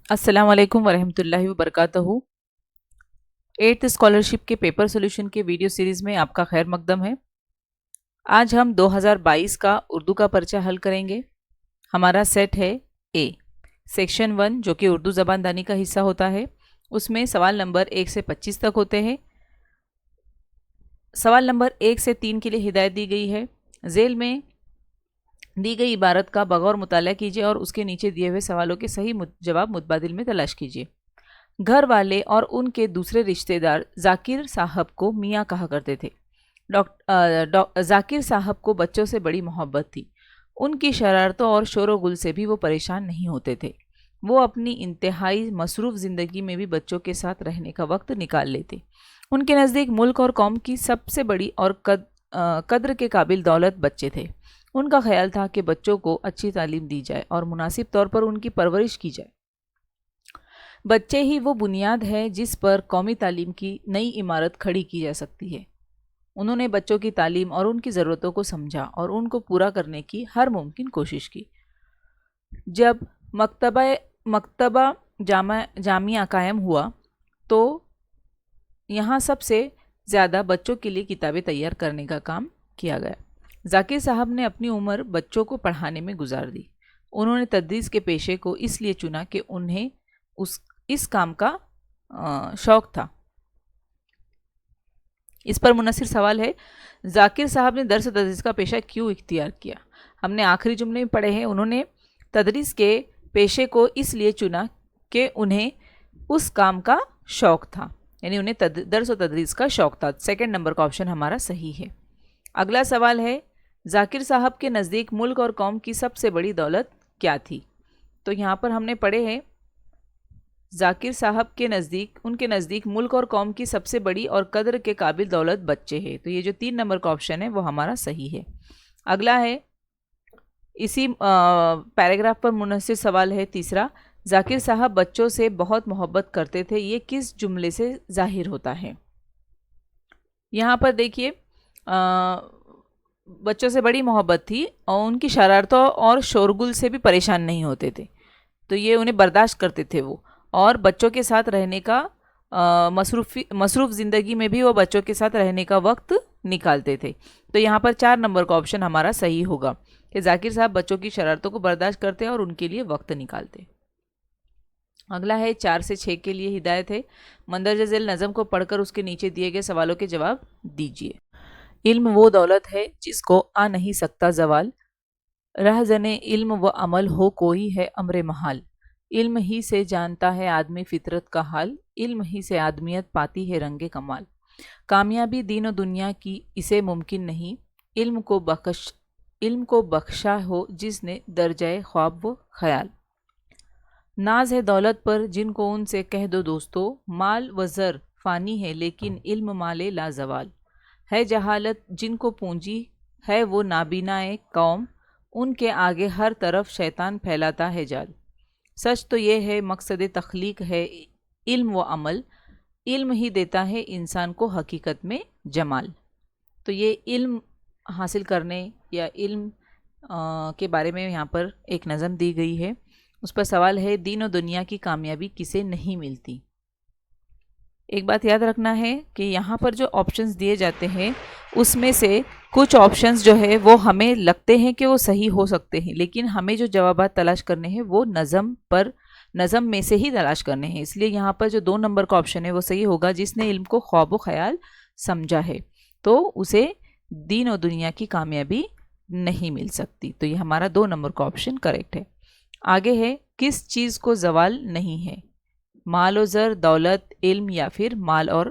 अस्सलाम वालेकुम वरहमतुल्लाहि वबरकातुहू। 8th स्कॉलरशिप के पेपर सॉल्यूशन के वीडियो सीरीज में आपका खैर मकदम है। आज हम 2022 का उर्दू का पर्चा हल करेंगे। हमारा सेट है ए। सेक्शन 1 जो कि उर्दू ज़बानदानी का हिस्सा होता है, उसमें सवाल नंबर 1 से 25 तक होते हैं। सवाल नंबर 1 से 3 के लिए हिदायत दी गई है। झेल में दी गई इबारत का बगौर मुताला कीजिए और उसके नीचे दिए हुए सवालों के सही जवाब मुतबादिल में तलाश कीजिए। घर वाले और उनके दूसरे रिश्तेदार जाकिर साहब को मियाँ कहा करते थे। जाकिर साहब को बच्चों से बड़ी मोहब्बत थी। उनकी शरारतों और शोर गुल से भी वो परेशान नहीं होते थे। वो अपनी इंतहाई मसरूफ़ ज़िंदगी में भी बच्चों के साथ रहने का वक्त निकाल लेते। उनके नज़दीक मुल्क और कौम की सबसे बड़ी और कद्र के काबिल दौलत बच्चे थे। उनका ख्याल था कि बच्चों को अच्छी तालीम दी जाए और मुनासिब तौर पर उनकी परवरिश की जाए। बच्चे ही वो बुनियाद है जिस पर कौमी तालीम की नई इमारत खड़ी की जा सकती है। उन्होंने बच्चों की तालीम और उनकी ज़रूरतों को समझा और उनको पूरा करने की हर मुमकिन कोशिश की। जब मकतबा जामिया कायम हुआ तो यहाँ सबसे ज़्यादा बच्चों के लिए किताबें तैयार करने का काम किया गया। जाकिर साहब ने अपनी उम्र बच्चों को पढ़ाने में गुजार दी। उन्होंने तदरीस के पेशे को इसलिए चुना कि उन्हें इस काम का शौक़ था। इस पर मुनसिर सवाल है, जाकिर साहब ने दर्स तदरीस का पेशा क्यों इख्तियार किया? हमने आखिरी जुमले में पढ़े हैं, उन्होंने तदरीस के पेशे को इसलिए चुना कि उन्हें उस काम का शौक़ था, यानी उन्हें दर्स और तदरीस का शौक़ था। सेकंड नंबर का ऑप्शन हमारा सही है। अगला सवाल है, जाकिर साहब के नज़दीक मुल्क और कौम की सबसे बड़ी दौलत क्या थी? तो यहाँ पर हमने पढ़े हैं, जाकिर साहब के नज़दीक उनके नज़दीक मुल्क और कौम की सबसे बड़ी और कद्र के काबिल दौलत बच्चे हैं। तो ये जो 3 नंबर का ऑप्शन है वो हमारा सही है। अगला है, इसी पैराग्राफ पर मुनसिर सवाल है तीसरा, जाकिर साहब बच्चों से बहुत मोहब्बत करते थे, ये किस जुमले से ज़ाहिर होता है? यहाँ पर देखिए, बच्चों से बड़ी मोहब्बत थी और उनकी शरारतों और शोरगुल से भी परेशान नहीं होते थे, तो ये उन्हें बर्दाश्त करते थे वो, और बच्चों के साथ रहने का मसरूफ़ ज़िंदगी में भी वो बच्चों के साथ रहने का वक्त निकालते थे। तो यहाँ पर 4 नंबर का ऑप्शन हमारा सही होगा कि जाकिर साहब बच्चों की शरारतों को बर्दाश्त करते और उनके लिए वक्त निकालते। अगला है 4 से 6 के लिए हिदायत है, मंदरजा झेल नज़म को पढ़कर उसके नीचे दिए गए सवालों के जवाब दीजिए। इल्म वो दौलत है जिसको आ नहीं सकता जवाल, रहज़ने इल्म व अमल हो कोई है अम्र महाल। इल्म ही से जानता है आदमी फितरत का हाल, इल्म ही से आदमियत पाती है रंगे कमाल। कामयाबी दीन और दुनिया की इसे मुमकिन नहीं, इल्म को बख्शा हो जिसने दर्जाए ख्वाब व ख्याल। नाज है दौलत पर जिनको उनसे कह दो दोस्तों, माल व ज़र फ़ानी है लेकिन इल्म माले लाजवाल। है जहालत जिनको पूंजी है वो नाबीनाए कौम, उनके आगे हर तरफ शैतान फैलाता है जाल। सच तो ये है मकसद तख्लीक है इल्म व अमल, इल्म ही देता है इंसान को हकीकत में जमाल। तो ये इल्म हासिल करने या इल्म के बारे में यहाँ पर एक नज़म दी गई है। उस पर सवाल है, दीन और दुनिया की कामयाबी किसे नहीं मिलती? एक बात याद रखना है कि यहाँ पर जो ऑप्शंस दिए जाते हैं उसमें से कुछ ऑप्शंस जो है वो हमें लगते हैं कि वो सही हो सकते हैं, लेकिन हमें जो जवाब तलाश करने हैं वो नज़म में से ही तलाश करने हैं। इसलिए यहाँ पर जो 2 नंबर का ऑप्शन है वो सही होगा, जिसने इल्म को ख्वाब व ख्याल समझा है तो उसे दीन और दुनिया की कामयाबी नहीं मिल सकती। तो ये हमारा 2 नंबर का ऑप्शन करेक्ट है। आगे है, किस चीज़ को जवाल नहीं है? माल और ज़र, दौलत, इल्म या फिर माल और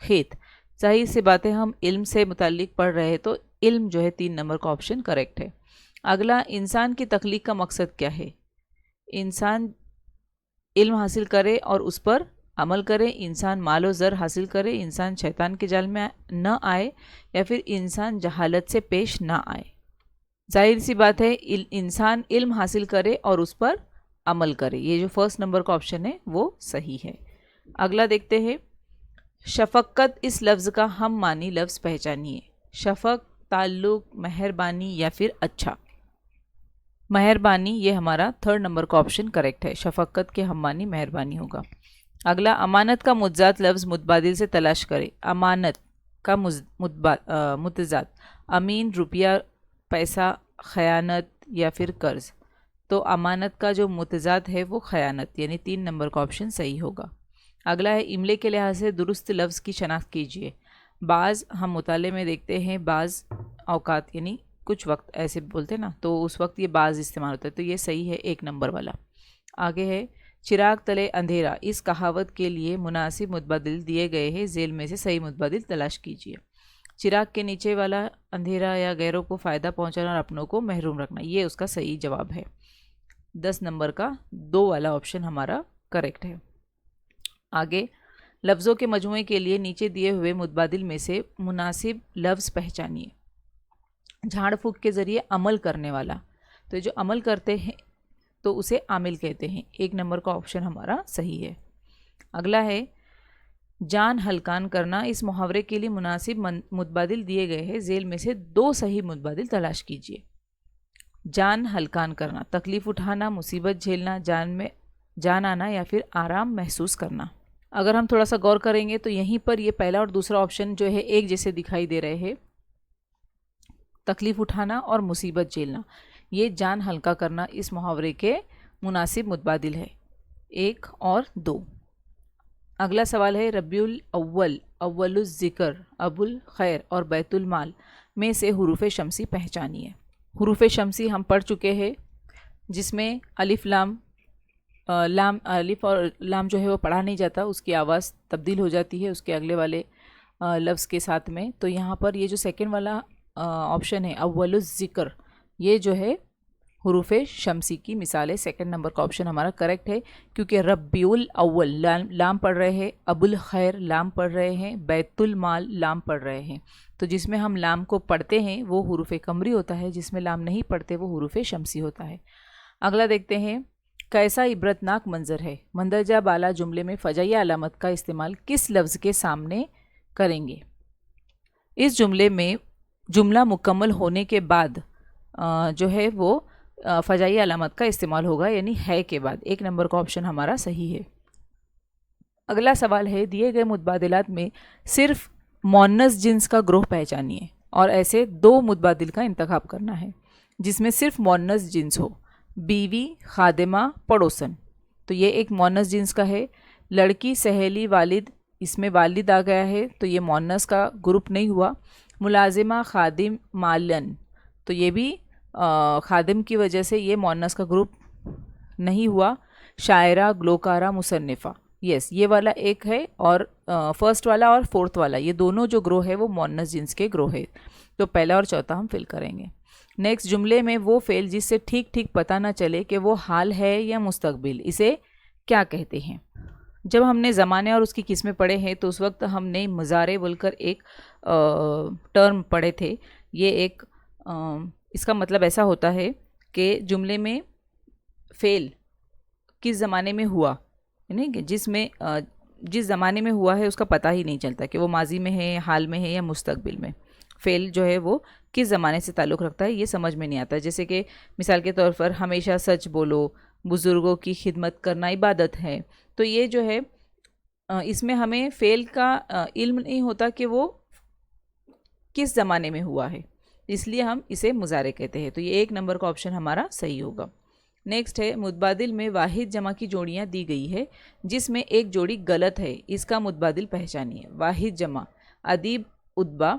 खेत। जाहिर सी बात है, हम इल्म से मुताल्लिक पढ़ रहे हैं तो इल्म जो है 3 नंबर का ऑप्शन करेक्ट है। अगला, इंसान की तख्लीक का मकसद क्या है? इंसान इल्म हासिल करे और उस पर अमल करे, इंसान माल और ज़र हासिल करे, इंसान शैतान के जाल में न आए, या फिर इंसान जहालत से पेश ना आए। जाहिर सी बात है, इंसान इल्म हासिल करे और उस पर अमल करे। ये जो फर्स्ट नंबर का ऑप्शन है वो सही है। अगला देखते हैं, शफ़क़त इस लफ्ज़ का हम मानी लफ्ज़ पहचानिए। शफ़क़, ताल्लुक़, मेहरबानी या फिर अच्छा। मेहरबानी, ये हमारा 3rd नंबर का ऑप्शन करेक्ट है। शफकत के हम मानी मेहरबानी होगा। अगला, अमानत का मुतजात लफ्ज़ मुतबादिल से तलाश करें। अमानत का मुतजात, अमीन, रुपया, पैसा, खयानत या फिर कर्ज। तो अमानत का जो मुतजात है वो खयानत, यानी 3 नंबर का ऑप्शन सही होगा। अगला है, इमले के लिहाज से दुरुस्त लफ्ज़ की शनाख्त कीजिए। बाज़, हम मुताले में देखते हैं बाज़ औकात यानी कुछ वक्त ऐसे बोलते हैं ना, तो उस वक्त ये बाज़ इस्तेमाल होता है, तो ये सही है 1 नंबर वाला। आगे है, चिराग तले अंधेरा, इस कहावत के लिए मुनासिब मुतबादिल दिए गए हैं, झेल में से सही मुतबादिल तलाश कीजिए। चिराग के नीचे वाला अंधेरा या गैरों को फ़ायदा पहुंचाना और अपनों को महरूम रखना, ये उसका सही जवाब है। 10 नंबर का 2 वाला ऑप्शन हमारा करेक्ट है। आगे, लफ्ज़ों के मजमूए के लिए नीचे दिए हुए मुतबादिल में से मुनासिब लफ्ज़ पहचानिए। झाड़ फूँक के ज़रिए अमल करने वाला, तो जो अमल करते हैं तो उसे आमिल कहते हैं। 1 नंबर का ऑप्शन हमारा सही है। अगला है, जान हल्कान करना, इस मुहावरे के लिए मुनासिब मुतबादिल दिए गए हैं, झेल में से 2 सही मुतबादिल तलाश कीजिए। जान हल्कान करना, तकलीफ़ उठाना, मुसीबत झेलना, जान में जान आना या फिर आराम महसूस करना। अगर हम थोड़ा सा गौर करेंगे तो यहीं पर ये पहला और दूसरा ऑप्शन जो है एक जैसे दिखाई दे रहे हैं। तकलीफ़ उठाना और मुसीबत झेलना, ये जान हल्का करना इस मुहावरे के मुनासिब मुतबादिल है, 1 और 2। अगला सवाल है, रबीउल अव्वल, अव्वलुज़ ज़िक्र, अबुल खैर और बैतुल माल में से हुरूफ शमसी पहचानिए। हुरूफ शमसी हम पढ़ चुके हैं, जिसमें अलिफ लाम लाम अलिफ और लाम जो है वो पढ़ा नहीं जाता, उसकी आवाज़ तब्दील हो जाती है उसके अगले वाले लफ्ज़ के साथ में। तो यहाँ पर ये जो सेकंड वाला ऑप्शन है अव्वलुज़ ज़िक्र, ये जो है हुरूफ शमसी की मिसाल है। 2nd नंबर का ऑप्शन हमारा करेक्ट है, क्योंकि रब्बिउल अव्वल लाम पढ़ रहे हैं, अबुल खैर लाम पढ़ रहे हैं, बैतुल माल लाम पढ़ रहे हैं। तो जिसमें हम लाम को पढ़ते हैं वो हुरूफ कमरी होता है, जिसमें लाम नहीं पढ़ते वो हुरूफ शमसी होता है। अगला देखते हैं, कैसा इबरतनाक मंजर है, मंदरजा बाला जुमले में फजाइया अलामत का इस्तेमाल किस लफ्ज़ के सामने करेंगे। इस जुमले में जुमला मुकम्मल होने के बाद जो है वो फजाइया अलामत का इस्तेमाल होगा, यानी है के बाद। 1 नंबर का ऑप्शन हमारा सही है। अगला सवाल है, दिए गए मुतबादिलात में सिर्फ मोन्नस जिन्स का ग्रोह पहचानिए, और ऐसे 2 मुतबादिल का इंतखाब करना है जिसमें सिर्फ मोन्नस जिन्स हो। बीवी, खादिमा, पड़ोसन, तो ये एक मोन्नस जिन्स का है। लड़की, सहेली, वालिद, इसमें वालिद आ गया है तो ये मोन्नस का ग्रुप नहीं हुआ। मुलाजिमा, खादिम, मालन, तो ये भी खादिम की वजह से ये मोन्नस का ग्रुप नहीं हुआ। शायरा, ग्लोकारा, मुसन्निफ़ा, यस ये वाला एक है, और फर्स्ट वाला और 4th वाला, ये दोनों जो ग्रोह है वो मोन्नस जिन्स के ग्रोह है। तो पहला और चौथा हम फिल करेंगे। नेक्स्ट, जुमले में वो फेल जिससे ठीक ठीक पता ना चले कि वो हाल है या मुस्तकबिल, इसे क्या कहते हैं। जब हमने ज़माने और उसकी किस्में पढ़े हैं तो उस वक्त हमने मुज़ारे बोलकर एक टर्म पढ़े थे। ये एक इसका मतलब ऐसा होता है कि जुमले में फ़ेल किस ज़माने में हुआ, यानी कि जिस ज़माने में हुआ है उसका पता ही नहीं चलता कि वो माजी में है, हाल में है या मुस्तकबिल में। फ़ेल जो है वो किस ज़माने से ताल्लुक़ रखता है ये समझ में नहीं आता। जैसे कि मिसाल के तौर पर, हमेशा सच बोलो, बुज़ुर्गों की खिदमत करना इबादत है। तो ये जो है इसमें हमें फ़ेल का इल्म नहीं होता कि वो किस ज़माने में हुआ है, इसलिए हम इसे मुज़ारे कहते हैं। तो ये 1 नंबर का ऑप्शन हमारा सही होगा। नेक्स्ट है, मुतबादिल में वाहिद जमा की जोड़ियाँ दी गई है जिसमें एक जोड़ी गलत है, इसका मुतबादिल पहचानिए। वाहिद जमा, अदीब, उद्बा,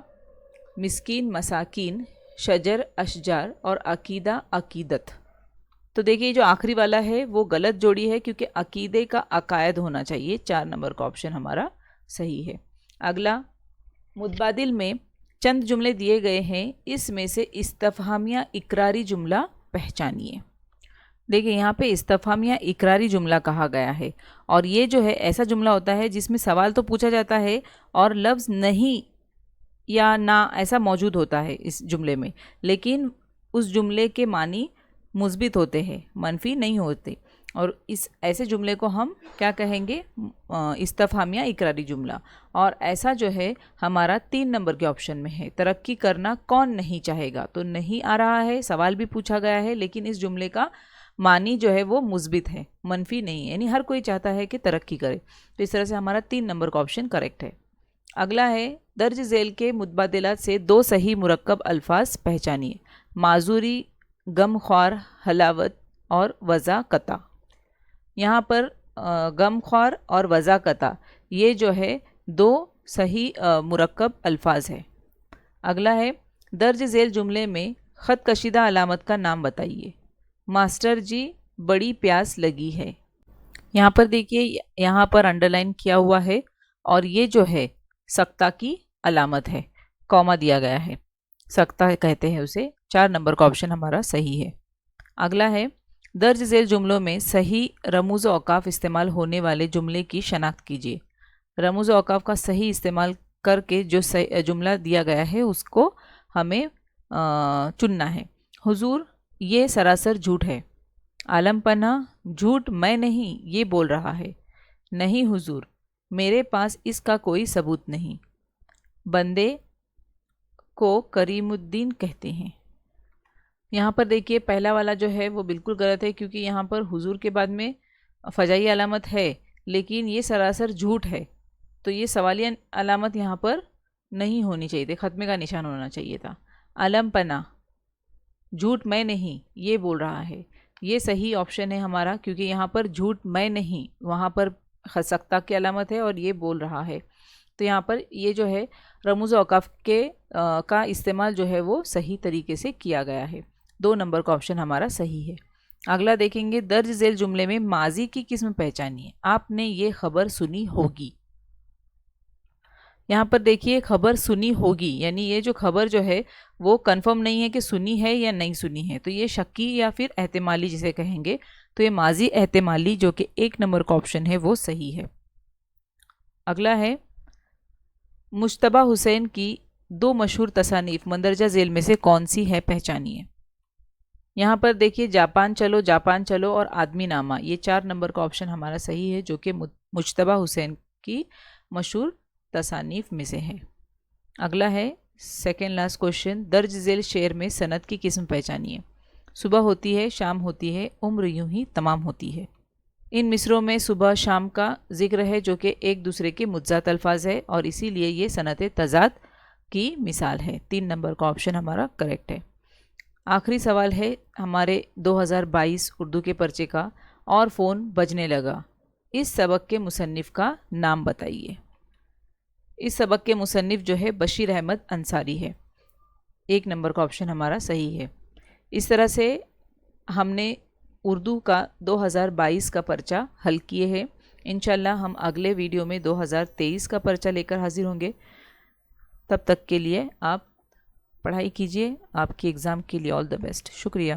मिस्कीन, मसाकीन, शजर, अशजार और अकीदा, अकीदत। तो देखिए जो आखिरी वाला है वो गलत जोड़ी है, क्योंकि अकीदे का अकायद होना चाहिए। 4 नंबर का ऑप्शन हमारा सही है। अगला, मुतबादिल में चंद जुमले दिए गए हैं, इसमें से इस्तफहामिया इकरारी जुमला पहचानिए। देखिए यहाँ पे इस्तफहामिया इकरारी जुमला कहा गया है, और ये जो है ऐसा जुमला होता है जिसमें सवाल तो पूछा जाता है और लफ्ज़ नहीं या ना ऐसा मौजूद होता है इस जुमले में, लेकिन उस जुमले के मानी मुस्बित होते हैं, मनफी नहीं होते। اور اس ایسے جملے کو ہم کیا کہیں گے؟ استفہام یا اقراری جملہ. اور ایسا جو ہے ہمارا 3 نمبر کے آپشن میں ہے. ترقی کرنا کون نہیں چاہے گا؟ تو نہیں آ رہا ہے، سوال بھی پوچھا گیا ہے لیکن اس جملے کا معنی جو ہے وہ مثبت ہے، منفی نہیں ہے، یعنی ہر کوئی چاہتا ہے کہ ترقی کرے. تو اس طرح سے ہمارا 3 نمبر کا آپشن کریکٹ ہے. اگلا ہے درج ذیل کے متبادلات سے 2 صحیح مرکب الفاظ پہچانیے. معذوری، غم خوار، حلاوت اور وضع قطع. یہاں پر غم خوار اور وضع قطع یہ جو ہے 2 صحیح مرکب الفاظ ہے. اگلا ہے درج ذیل جملے میں خط کشیدہ علامت کا نام بتائیے. ماسٹر جی بڑی پیاس لگی ہے. یہاں پر دیکھیے، یہاں پر انڈر لائن کیا ہوا ہے اور یہ جو ہے سکتہ کی علامت ہے، کوما دیا گیا ہے، سکتہ کہتے ہیں اسے. 4 نمبر کا آپشن ہمارا صحیح ہے. اگلا ہے درج ذیل جملوں میں صحیح رموز و اوقاف استعمال ہونے والے جملے کی شناخت کیجیے. رموز و اوقاف کا صحیح استعمال کر کے جو جملہ دیا گیا ہے اس کو ہمیں چننا ہے. حضور یہ سراسر جھوٹ ہے. عالم پناہ جھوٹ میں نہیں یہ بول رہا ہے. نہیں حضور میرے پاس اس کا کوئی ثبوت نہیں. بندے کو کریم الدین کہتے ہیں. یہاں پر دیکھیے پہلا والا جو ہے وہ بالکل غلط ہے کیونکہ یہاں پر حضور کے بعد میں فجائی علامت ہے لیکن یہ سراسر جھوٹ ہے، تو یہ سوالیہ علامت یہاں پر نہیں ہونی چاہیے تھی، ختمے کا نشان ہونا چاہیے تھا. علم پناہ جھوٹ میں نہیں یہ بول رہا ہے، یہ صحیح آپشن ہے ہمارا کیونکہ یہاں پر جھوٹ میں نہیں، وہاں پر سکتہ کی علامت ہے اور یہ بول رہا ہے. تو یہاں پر یہ جو ہے رموز و اوقاف کا استعمال جو ہے وہ صحیح طریقے سے کیا گیا ہے. 2 نمبر کا آپشن ہمارا صحیح ہے. اگلا دیکھیں گے درج ذیل جملے میں ماضی کی قسم پہچانیے. آپ نے یہ خبر سنی ہوگی. یہاں پر دیکھیے خبر سنی ہوگی یعنی یہ جو خبر جو ہے وہ کنفرم نہیں ہے کہ سنی ہے یا نہیں سنی ہے، تو یہ شکی یا پھر احتمالی جسے کہیں گے. تو یہ ماضی احتمالی جو کہ 1 نمبر کا آپشن ہے وہ صحیح ہے. اگلا ہے مجتبیٰ حسین کی 2 مشہور تصانیف مندرجہ ذیل میں سے کون سی ہے پہچانیے. یہاں پر دیکھیے جاپان چلو اور آدمی نامہ، یہ 4 نمبر کا آپشن ہمارا صحیح ہے جو کہ مجتبیٰ حسین کی مشہور تصانیف میں سے ہے. اگلا ہے سیکنڈ لاسٹ کوشچن درج ذیل شعر میں سند کی قسم پہچانیے. صبح ہوتی ہے، شام ہوتی ہے، عمر یوں ہی تمام ہوتی ہے. ان مصروں میں صبح شام کا ذکر ہے جو کہ ایک دوسرے کے متضاد الفاظ ہے اور اسی لیے یہ صنعت تضاد کی مثال ہے. 3 نمبر کا آپشن ہمارا کریکٹ ہے. آخری سوال ہے ہمارے 2022 اردو کے پرچے کا. اور فون بجنے لگا، اس سبق کے مصنف کا نام بتائیے. اس سبق کے مصنف جو ہے بشیر احمد انصاری ہے. 1 نمبر کا آپشن ہمارا صحیح ہے. اس طرح سے ہم نے اردو کا 2022 کا پرچہ حل کیے ہیں. انشاءاللہ ہم اگلے ویڈیو میں 2023 کا پرچہ لے کر حاضر ہوں گے. تب تک کے لیے آپ پڑھائی کیجیے. آپ کی ایگزام کے لیے آل دا بیسٹ. شکریہ.